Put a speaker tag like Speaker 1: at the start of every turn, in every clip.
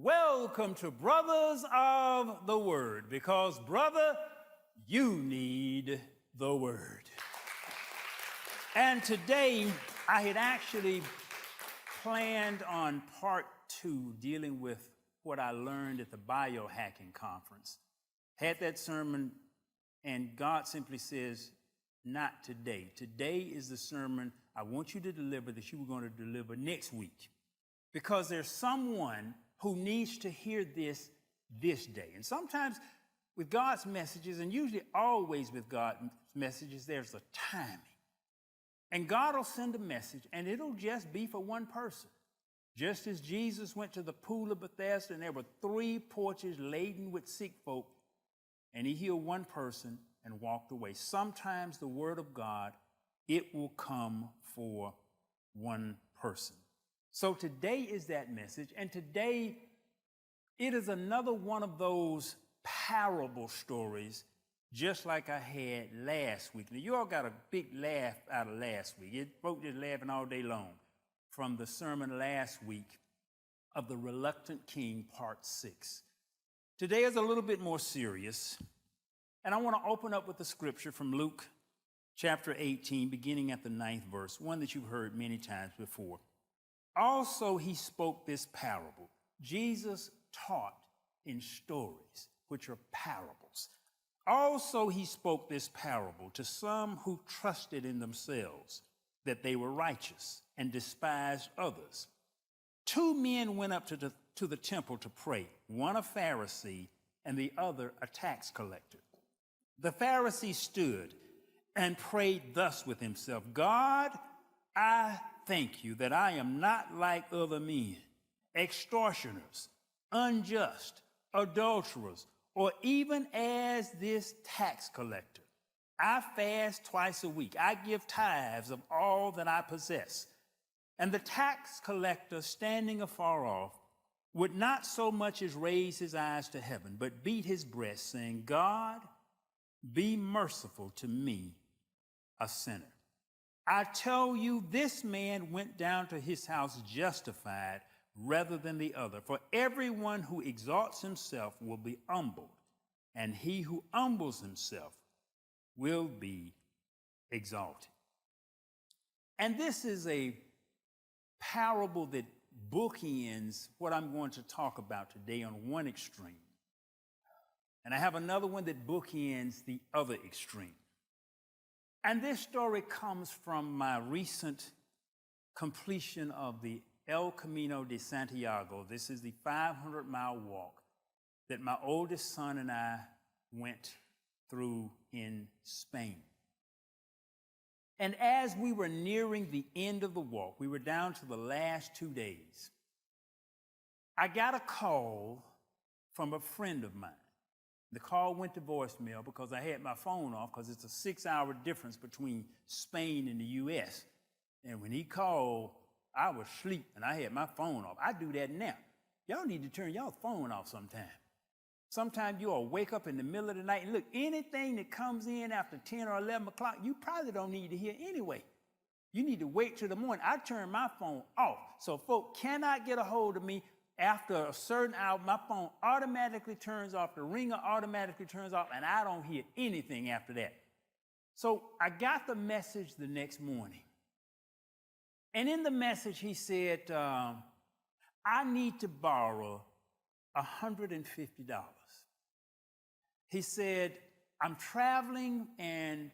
Speaker 1: Welcome to Brothers of the Word, because, brother, you need the Word. And today, I had actually planned on part 2 dealing with what I learned at the biohacking conference. Had that sermon, and God simply says, not today. Today is the sermon I want you to deliver that you were going to deliver next week. Because there's someone who needs to hear this day. And sometimes with God's messages, and usually always with God's messages, there's a timing. And God will send a message, and it'll just be for one person. Just as Jesus went to the pool of Bethesda, and there were 3 porches laden with sick folk, and he healed one person and walked away. Sometimes the word of God, it will come for one person. So today is that message, and today it is another one of those parable stories, just like I had last week. Now, you all got a big laugh out of last week. Folk just laughing all day long from the sermon last week of the Reluctant King, Part 6. Today is a little bit more serious, and I want to open up with the scripture from Luke chapter 18, beginning at the 9th verse, one that you've heard many times before. Also, he spoke this parable. Jesus taught in stories, which are parables. Also, he spoke this parable to some who trusted in themselves that they were righteous and despised others. 2 men went up to the temple to pray, one a Pharisee and the other a tax collector. The Pharisee stood and prayed thus with himself, God, I thank you that I am not like other men, extortioners, unjust, adulterers, or even as this tax collector. I fast twice a week. I give tithes of all that I possess. And the tax collector, standing afar off, would not so much as raise his eyes to heaven, but beat his breast, saying, God, be merciful to me, a sinner. I tell you, this man went down to his house justified rather than the other. For everyone who exalts himself will be humbled, and he who humbles himself will be exalted. And this is a parable that bookends what I'm going to talk about today on one extreme. And I have another one that bookends the other extreme. And this story comes from my recent completion of the El Camino de Santiago. This is the 500-mile walk that my oldest son and I went through in Spain. And as we were nearing the end of the walk, we were down to the last 2 days, I got a call from a friend of mine. The call went to voicemail because I had my phone off, because it's a 6-hour difference between Spain and the U.S. And when he called, I was asleep and I had my phone off. I do that now. Y'all need to turn y'all phone off sometime. Sometimes you all wake up in the middle of the night and look, anything that comes in after 10 or 11 o'clock, you probably don't need to hear anyway. You need to wait till the morning. I turn my phone off so folk cannot get a hold of me. After a certain hour, my phone automatically turns off, the ringer automatically turns off, and I don't hear anything after that. So I got the message the next morning. And in the message, he said, I need to borrow $150. He said, I'm traveling and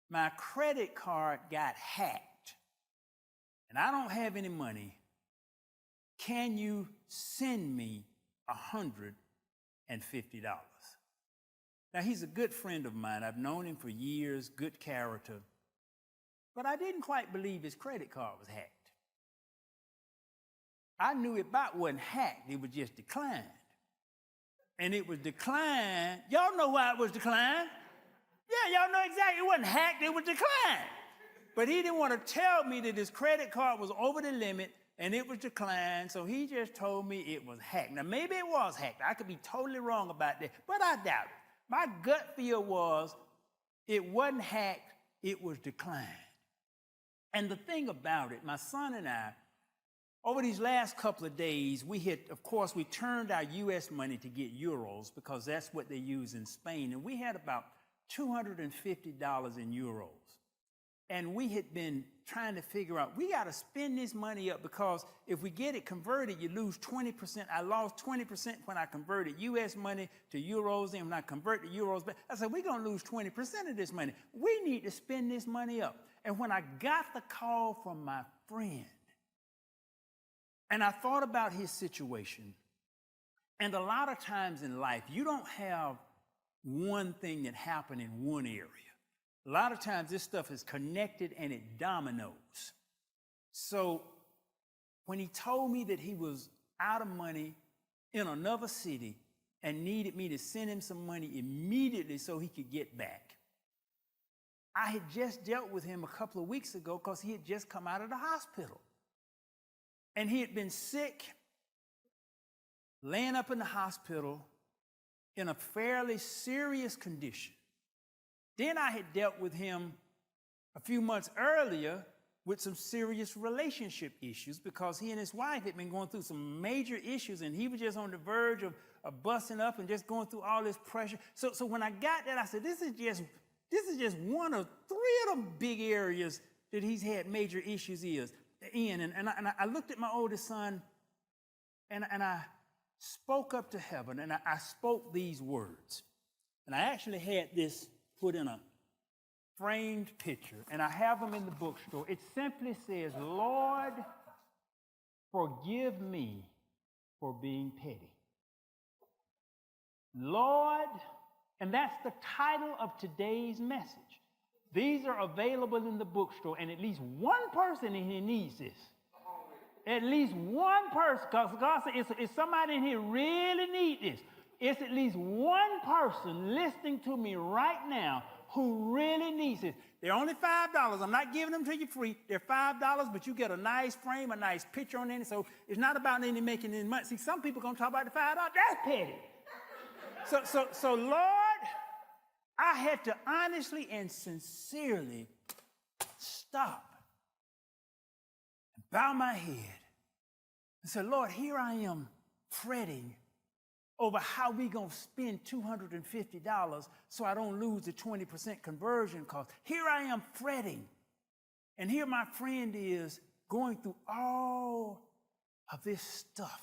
Speaker 1: my credit card got hacked, and I don't have any money. Can you send me $150? Now, he's a good friend of mine. I've known him for years, good character. But I didn't quite believe his credit card was hacked. I knew it about wasn't hacked. It was just declined. And it was declined. Y'all know why it was declined? Yeah, y'all know exactly. It wasn't hacked. It was declined. But he didn't want to tell me that his credit card was over the limit and it was declined, so he just told me it was hacked. Now, maybe it was hacked. I could be totally wrong about that, but I doubt it. My gut feel was it wasn't hacked, it was declined. And the thing about it, my son and I, over these last couple of days, of course, we turned our U.S. money to get euros because that's what they use in Spain. And we had about $250 in euros. And we had been trying to figure out, we got to spend this money up because if we get it converted, you lose 20%. I lost 20% when I converted U.S. money to euros. And when I convert to euros back, I said, we're going to lose 20% of this money. We need to spend this money up. And when I got the call from my friend, and I thought about his situation, and a lot of times in life, you don't have one thing that happened in one area. A lot of times this stuff is connected and it dominoes. So when he told me that he was out of money in another city and needed me to send him some money immediately so he could get back, I had just dealt with him a couple of weeks ago because he had just come out of the hospital. And he had been sick, laying up in the hospital in a fairly serious condition. Then I had dealt with him a few months earlier with some serious relationship issues because he and his wife had been going through some major issues, and he was just on the verge of busting up and just going through all this pressure. So when I got that, I said, this is just one of three of them big areas that he's had major issues in. And I looked at my oldest son, and I spoke up to heaven, and I spoke these words. And I actually had this put in a framed picture, and I have them in the bookstore. It simply says, Lord, forgive me for being petty. Lord, and that's the title of today's message. These are available in the bookstore, and at least one person in here needs this. At least one person, because God said, if somebody in here really needs this, it's at least one person listening to me right now who really needs this. They're only $5. I'm not giving them to you free. They're $5, but you get a nice frame, a nice picture on it. So it's not about any making any money. See, some people are going to talk about the $5. That's petty. So Lord, I had to honestly and sincerely stop and bow my head and say, Lord, here I am fretting over how we going to spend $250 so I don't lose the 20% conversion cost. Here I am fretting. And here my friend is going through all of this stuff.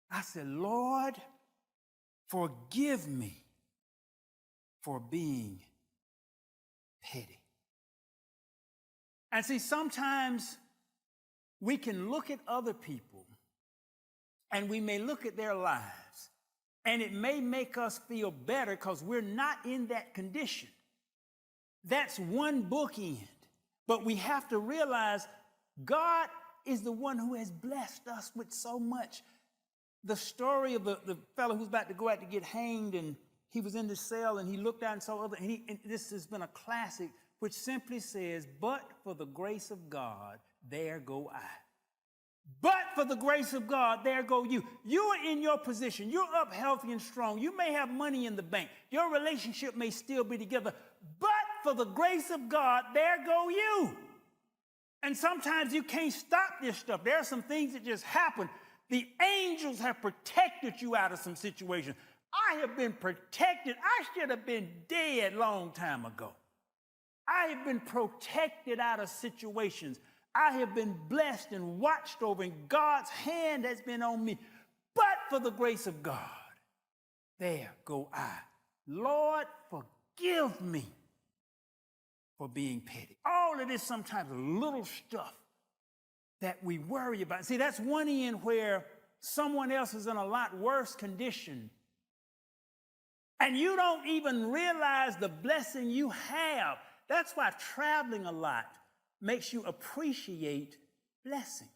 Speaker 1: I said, Lord, forgive me for being petty. And see, sometimes we can look at other people and we may look at their lives, and it may make us feel better because we're not in that condition. That's one bookend. But we have to realize God is the one who has blessed us with so much. The story of the fellow who's about to go out to get hanged, and he was in the cell, and he looked out and saw other, and this has been a classic, which simply says, but for the grace of God, there go I. But for the grace of God, there go you. You are in your position. You're up healthy and strong. You may have money in the bank. Your relationship may still be together. But for the grace of God, there go you. And sometimes you can't stop this stuff. There are some things that just happen. The angels have protected you out of some situations. I have been protected. I should have been dead a long time ago. I have been protected out of situations. I have been blessed and watched over, and God's hand has been on me. But for the grace of God, there go I. Lord, forgive me for being petty. All of this sometimes little stuff that we worry about. See, that's one end where someone else is in a lot worse condition, and you don't even realize the blessing you have. That's why traveling a lot makes you appreciate blessings.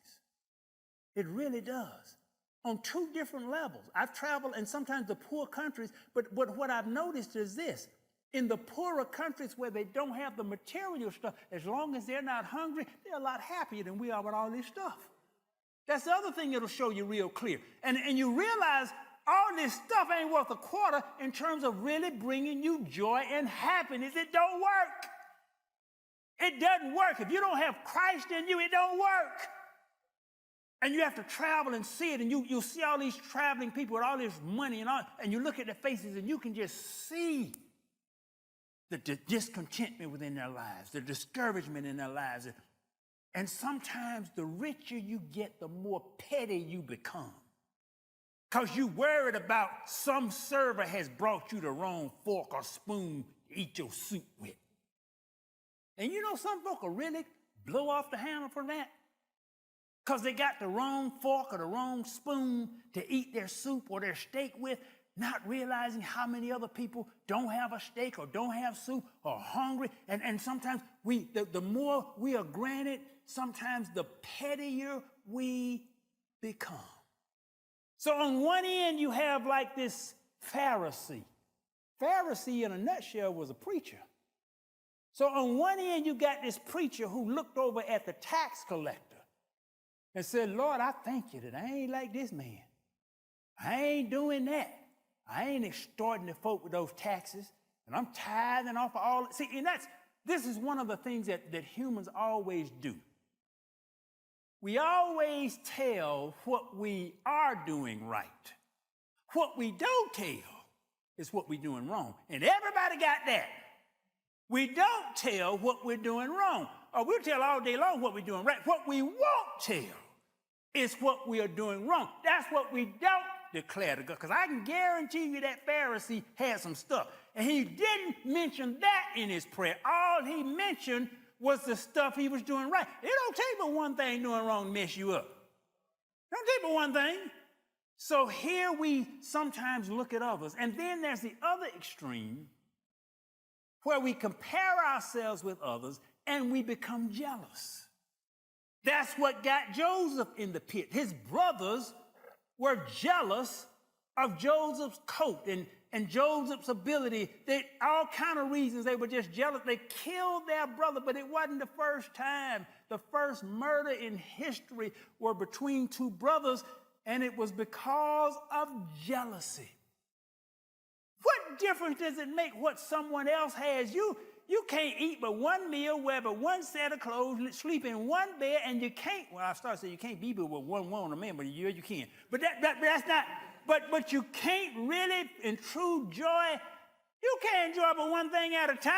Speaker 1: It really does. On two different levels. I've traveled in sometimes the poor countries, but what I've noticed is this. In the poorer countries where they don't have the material stuff, as long as they're not hungry, they're a lot happier than we are with all this stuff. That's the other thing it'll show you real clear. And you realize all this stuff ain't worth a quarter in terms of really bringing you joy and happiness. It don't work. It doesn't work. If you don't have Christ in you, it don't work. And you have to travel and see it, and you'll see all these traveling people with all this money and all, and you look at their faces and you can just see the discontentment within their lives, the discouragement in their lives. And sometimes the richer you get, the more petty you become. Because you worried about some server has brought you the wrong fork or spoon to eat your soup with. And you know some folk will really blow off the handle for that. Because they got the wrong fork or the wrong spoon to eat their soup or their steak with, not realizing how many other people don't have a steak or don't have soup or are hungry. And sometimes the more we are granted, sometimes the pettier we become. So on one end, you have like this Pharisee. Pharisee, in a nutshell, was a preacher. So on one end, you got this preacher who looked over at the tax collector and said, Lord, I thank you that I ain't like this man. I ain't doing that. I ain't extorting the folk with those taxes, and I'm tithing off of all. See, and this is one of the things that humans always do. We always tell what we are doing right. What we don't tell is what we're doing wrong. And everybody got that. We don't tell what we're doing wrong. Or we'll tell all day long what we're doing right. What we won't tell is what we are doing wrong. That's what we don't declare to God. Because I can guarantee you that Pharisee had some stuff. And he didn't mention that in his prayer. All he mentioned was the stuff he was doing right. It don't take but one thing doing wrong to mess you up. It don't take but one thing. So here we sometimes look at others. And then there's the other extreme where we compare ourselves with others and we become jealous. That's what got Joseph in the pit. His brothers were jealous of Joseph's coat and Joseph's ability. All kind of reasons they were just jealous. They killed their brother, but it wasn't the first time. The first murder in history were between two brothers, and it was because of jealousy. What difference does it make what someone else has? You can't eat but one meal, wear but one set of clothes, sleep in one bed, and you can't, well, I started saying you can't be with one woman a man, but you can. But that's not, but you can't really, in true joy, you can't enjoy but one thing at a time.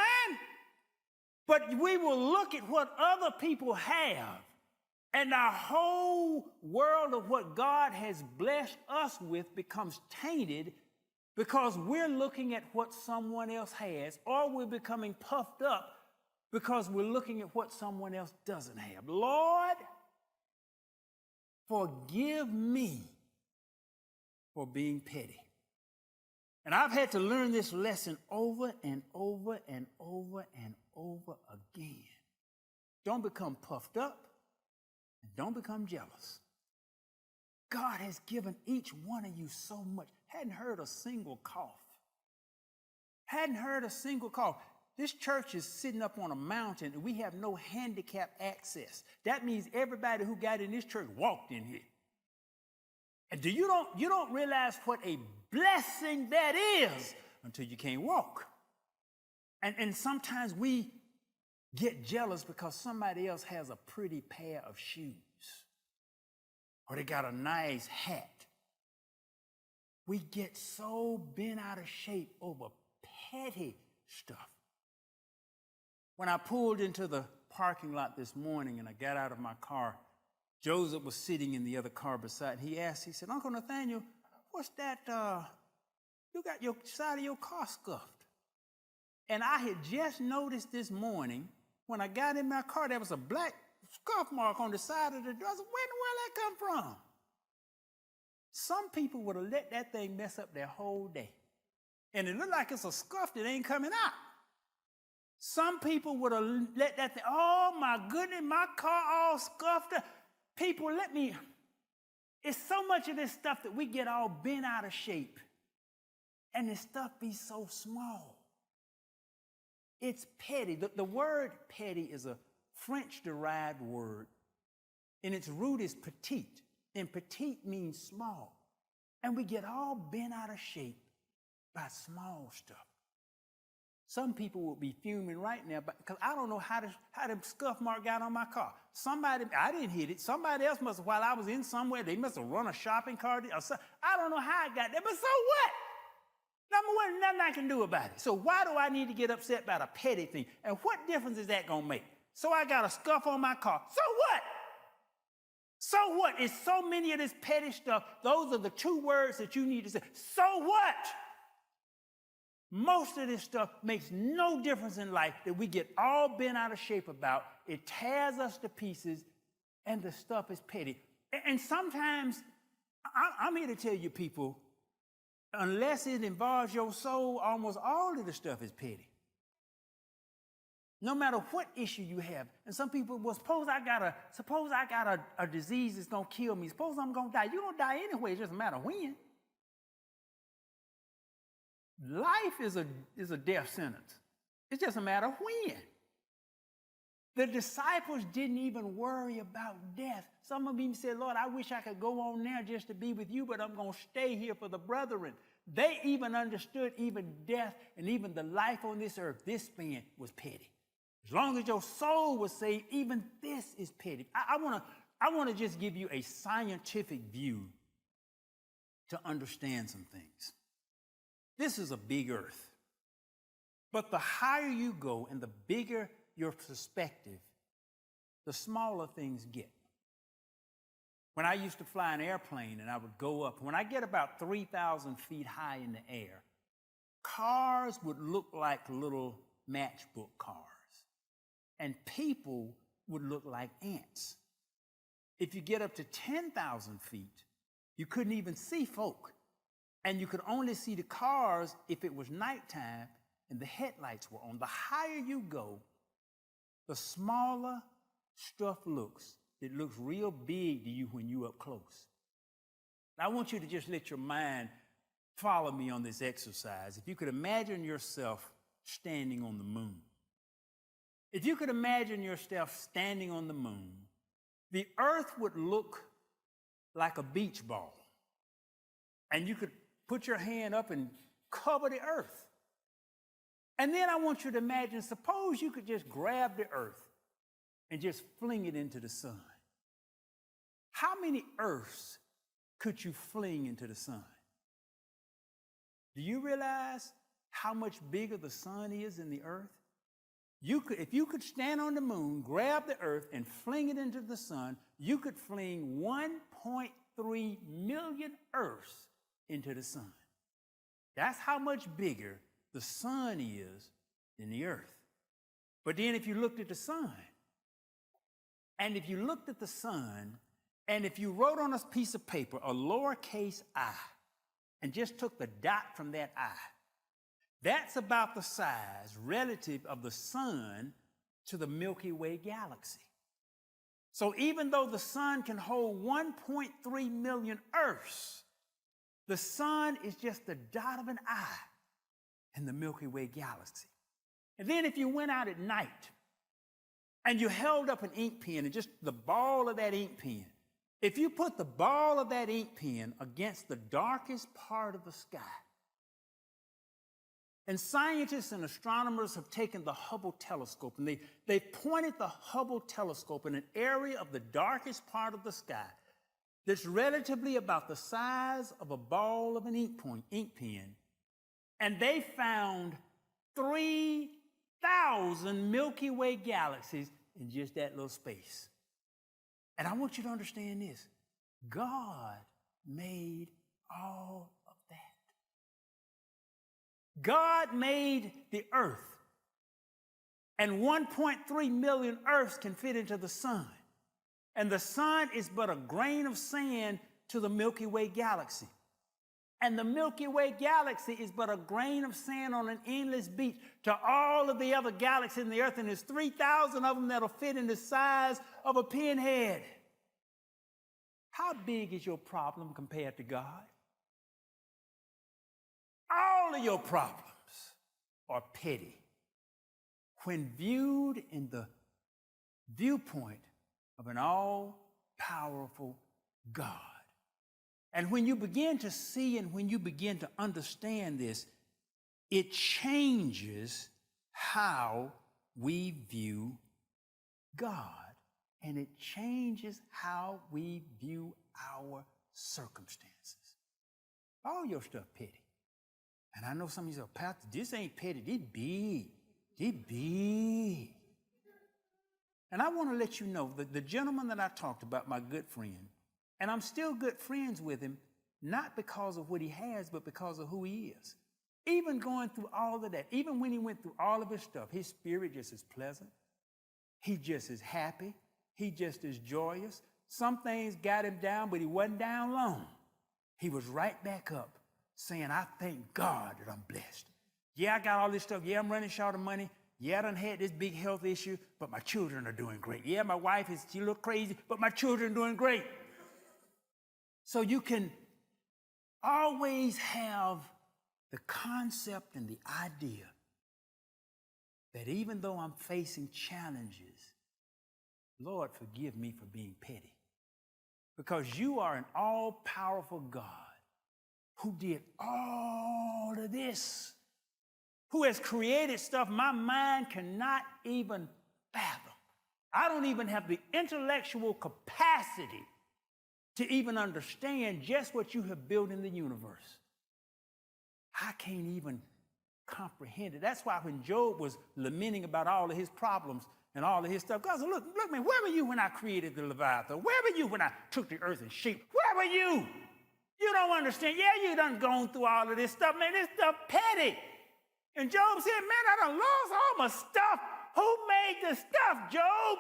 Speaker 1: But we will look at what other people have, and our whole world of what God has blessed us with becomes tainted because we're looking at what someone else has, or we're becoming puffed up because we're looking at what someone else doesn't have. Lord, forgive me for being petty. And I've had to learn this lesson over and over and over and over again. Don't become puffed up and don't become jealous. God has given each one of you so much. Hadn't heard a single cough. Hadn't heard a single cough. This church is sitting up on a mountain and we have no handicap access. That means everybody who got in this church walked in here. And you don't realize what a blessing that is until you can't walk. And sometimes we get jealous because somebody else has a pretty pair of shoes, or they got a nice hat. We get so bent out of shape over petty stuff. When I pulled into the parking lot this morning and I got out of my car, Joseph was sitting in the other car beside. He said, Uncle Nathaniel, what's that? You got your side of your car scuffed. And I had just noticed this morning when I got in my car, there was a black scuff mark on the side of the door. I said, where in the world that come from? Some people would have let that thing mess up their whole day. And it looked like it's a scuff that ain't coming out. Some people would have let that thing, oh my goodness, my car all scuffed up. People, it's so much of this stuff that we get all bent out of shape. And this stuff be so small. It's petty. The word petty is a French-derived word, and its root is petite. And petite means small. And we get all bent out of shape by small stuff. some people would be fuming right now because I don't know how the scuff mark got on my car. I didn't hit it. Somebody else must have, while I was in somewhere, they must have run a shopping cart or something. I don't know how I got there, but so what? Number one, nothing I can do about it. So why do I need to get upset about a petty thing? And what difference is that going to make? So I got a scuff on my car. So what? So what? It's so many of this petty stuff. Those are the two words that you need to say. So what? Most of this stuff makes no difference in life that we get all bent out of shape about. It tears us to pieces, and the stuff is petty. And sometimes, I'm here to tell you people, unless it involves your soul, almost all of the stuff is petty. No matter what issue you have. And some people, well, suppose I got a disease that's going to kill me. Suppose I'm going to die. You're going to die anyway. It doesn't matter when. Life is a death sentence. It's just a matter of when. The disciples didn't even worry about death. Some of them said, Lord, I wish I could go on now just to be with you, but I'm going to stay here for the brethren. They even understood even death and even the life on this earth. This span was petty. As long as your soul was saved, even this is petty. I want to just give you a scientific view to understand some things. This is a big earth. But the higher you go and the bigger your perspective, the smaller things get. When I used to fly an airplane and I would go up, when I get about 3,000 feet high in the air, cars would look like little matchbook cars. And people would look like ants. If you get up to 10,000 feet, you couldn't even see folk. And you could only see the cars if it was nighttime and the headlights were on. The higher you go, the smaller stuff looks. It looks real big to you when you're up close. I want you to just let your mind follow me on this exercise. If you could imagine yourself standing on the moon. If you could imagine yourself standing on the moon, the earth would look like a beach ball. And you could put your hand up and cover the earth. And then I want you to imagine, suppose you could just grab the earth and just fling it into the sun. How many earths could you fling into the sun? Do you realize how much bigger the sun is than the earth? If you could stand on the moon, grab the earth, and fling it into the sun, you could fling 1.3 million earths into the sun. That's how much bigger the sun is than the earth. But then if you looked at the sun, and if you looked at the sun, and if you wrote on a piece of paper a lowercase I, and just took the dot from that I, that's about the size relative of the sun to the Milky Way galaxy. So even though the sun can hold 1.3 million earths, the sun is just the dot of an eye in the Milky Way galaxy. And then if you went out at night and you held up an ink pen and just the ball of that ink pen, if you put the ball of that ink pen against the darkest part of the sky, and scientists and astronomers have taken the Hubble telescope and they pointed the Hubble telescope in an area of the darkest part of the sky that's relatively about the size of a ball of an ink pen, and they found 3,000 Milky Way galaxies in just that little space. And I want you to understand this. God made all of that. God made the earth, and 1.3 million earths can fit into the sun. And the sun is but a grain of sand to the Milky Way galaxy. And the Milky Way galaxy is but a grain of sand on an endless beach to all of the other galaxies in the earth. And there's 3,000 of them that'll fit in the size of a pinhead. How big is your problem compared to God? All of your problems are petty when viewed in the viewpoint of an all-powerful God. And when you begin to see and when you begin to understand this, it changes how we view God, and it changes how we view our circumstances. All your stuff petty. And I know some of you say, Pastor, this ain't petty, this big. This big. And I want to let you know that the gentleman that I talked about, my good friend, and I'm still good friends with him, not because of what he has, but because of who he is. Even going through all of that, even when he went through all of his stuff, his spirit just is pleasant. He just is happy. He just is joyous. Some things got him down, but he wasn't down long. He was right back up saying, I thank God that I'm blessed. Yeah, I got all this stuff. Yeah, I'm running short of money. Yeah, I done had this big health issue, but my children are doing great. Yeah, my wife she look crazy, but my children are doing great. So you can always have the concept and the idea that even though I'm facing challenges, Lord, forgive me for being petty. Because you are an all-powerful God who did all of this, who has created stuff my mind cannot even fathom. I don't even have the intellectual capacity to even understand just what you have built in the universe. I can't even comprehend it. That's why when Job was lamenting about all of his problems and all of his stuff, God said, look, man, where were you when I created the Leviathan? Where were you when I took the earth and shaped? Where were you? You don't understand. Yeah, you done gone through all of this stuff, man. This stuff petty. And Job said, man, I done lost all my stuff. Who made the stuff, Job?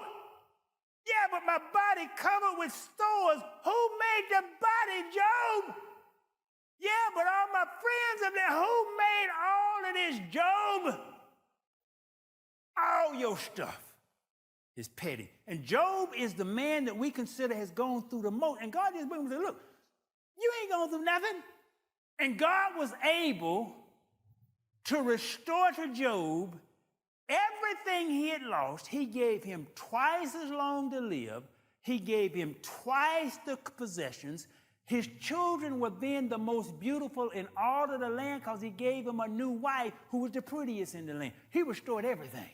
Speaker 1: Yeah, but my body covered with stores. Who made the body, Job? Yeah, but all my friends up there, who made all of this, Job? All your stuff is petty. And Job is the man that we consider has gone through the most. And God just brings him and said, look, you ain't going through nothing. And God was able to restore to Job everything he had lost. He gave him twice as long to live. He gave him twice the possessions. His children were then the most beautiful in all of the land because he gave him a new wife who was the prettiest in the land. He restored everything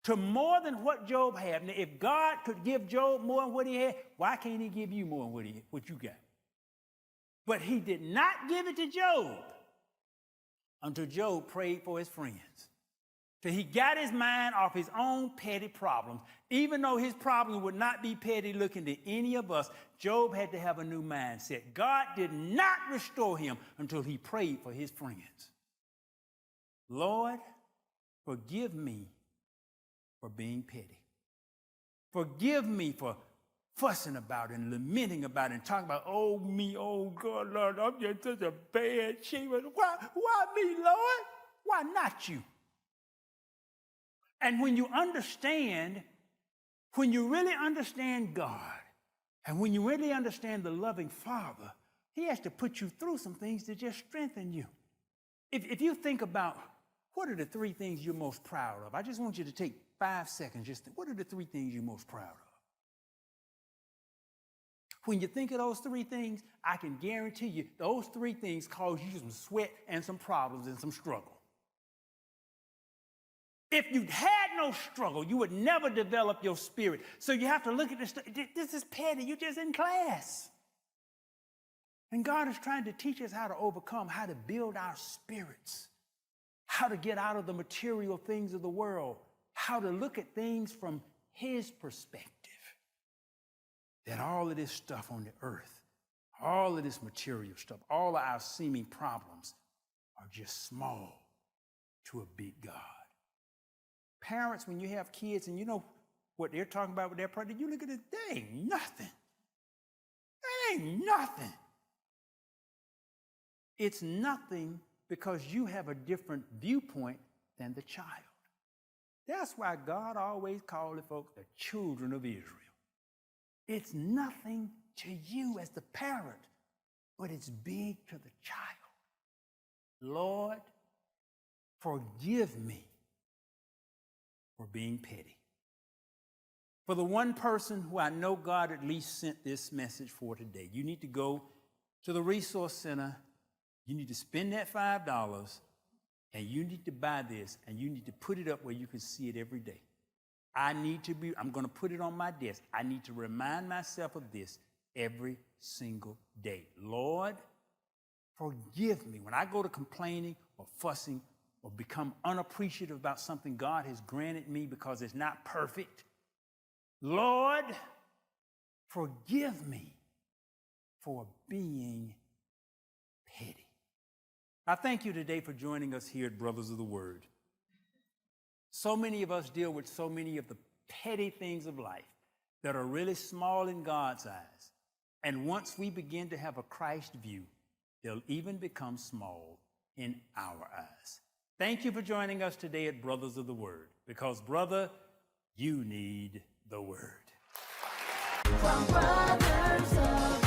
Speaker 1: to more than what Job had. Now, if God could give Job more than what he had, why can't he give you more than what you got? But he did not give it to Job until Job prayed for his friends. Till he got his mind off his own petty problems. Even though his problems would not be petty looking to any of us, Job had to have a new mindset. God did not restore him until he prayed for his friends. Lord, forgive me for being petty. Forgive me for fussing about it and lamenting about it and talking about, oh me, oh God, Lord, I'm just such a bad shape. Why me, Lord? Why not you? And when you understand, when you really understand God, and when you really understand the loving Father, he has to put you through some things to just strengthen you. If you think about what are the three things you're most proud of, I just want you to take 5 seconds. Just think, what are the three things you're most proud of? When you think of those three things, I can guarantee you those three things cause you some sweat and some problems and some struggle. If you had no struggle, you would never develop your spirit. So you have to look at this. This is petty. You're just in class. And God is trying to teach us how to overcome, how to build our spirits, how to get out of the material things of the world, how to look at things from his perspective. That all of this stuff on the earth, all of this material stuff, all of our seeming problems are just small to a big God. Parents, when you have kids and you know what they're talking about with their project, you look at it, they ain't nothing. That ain't nothing. It's nothing because you have a different viewpoint than the child. That's why God always called the folks the children of Israel. It's nothing to you as the parent, but it's big to the child. Lord, forgive me for being petty. For the one person who I know God at least sent this message for today, you need to go to the resource center. You need to spend that $5 and you need to buy this, and you need to put it up where you can see it every day. I'm going to put it on my desk. I need to remind myself of this every single day. Lord, forgive me when I go to complaining or fussing or become unappreciative about something God has granted me because it's not perfect. Lord, forgive me for being petty. I thank you today for joining us here at Brothers of the Word. So many of us deal with so many of the petty things of life that are really small in God's eyes. And once we begin to have a Christ view, they'll even become small in our eyes. Thank you for joining us today at Brothers of the Word, because, brother, you need the Word. From Brothers of